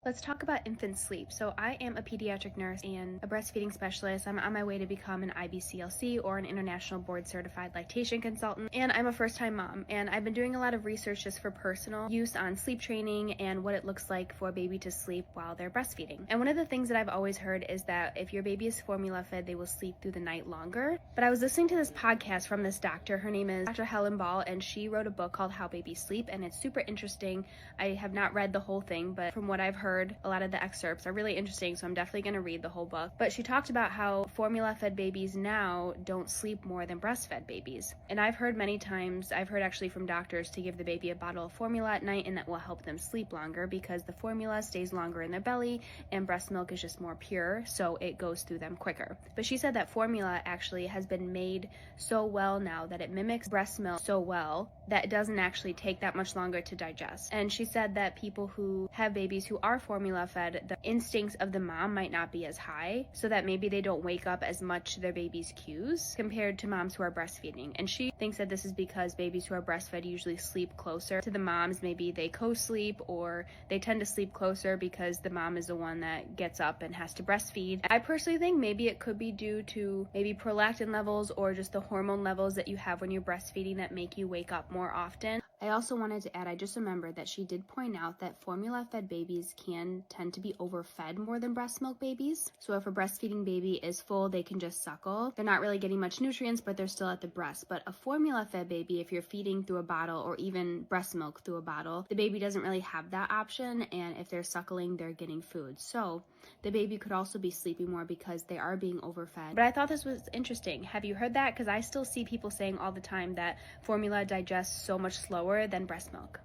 Let's talk about infant sleep. So I am a pediatric nurse and a breastfeeding specialist. I'm on my way to become an IBCLC or an International Board Certified Lactation Consultant. And I'm a first-time mom. And I've been doing a lot of research just for personal use on sleep training and what it looks like for a baby to sleep while they're breastfeeding. And one of the things that I've always heard is that if your baby is formula fed, they will sleep through the night longer. But I was listening to this podcast from this doctor. Her name is Dr. Helen, and she wrote a book called How Babies Sleep, and it's super interesting. I have not read the whole thing, but from what I've heard, a lot of the excerpts are really interesting, so I'm definitely going to read the whole book. But she talked about how formula-fed babies now don't sleep more than breastfed babies. And I've heard many times, I've heard actually from doctors to give the baby a bottle of formula at night, and that will help them sleep longer because the formula stays longer in their belly and breast milk is just more pure, so it goes through them quicker. But she said that formula actually has been made so well now that it mimics breast milk so well that it doesn't actually take that much longer to digest. And she said that people who have babies who are formula fed, the instincts of the mom might not be as high, so that maybe they don't wake up as much to their baby's cues compared to moms who are breastfeeding. And she thinks that this is because babies who are breastfed usually sleep closer to the moms. Maybe they co-sleep, or they tend to sleep closer because the mom is the one that gets up and has to breastfeed. I personally think maybe it could be due to maybe prolactin levels or just the hormone levels that you have when you're breastfeeding that make you wake up more often. I also wanted to add, I just remembered that she did point out that formula-fed babies can tend to be overfed more than breast milk babies. So if a breastfeeding baby is full, they can just suckle. They're not really getting much nutrients, but they're still at the breast. But a formula-fed baby, if you're feeding through a bottle or even breast milk through a bottle, the baby doesn't really have that option. And if they're suckling, they're getting food. So the baby could also be sleeping more because they are being overfed. But I thought this was interesting. Have you heard that? Because I still see people saying all the time that formula digests so much slower than breast milk.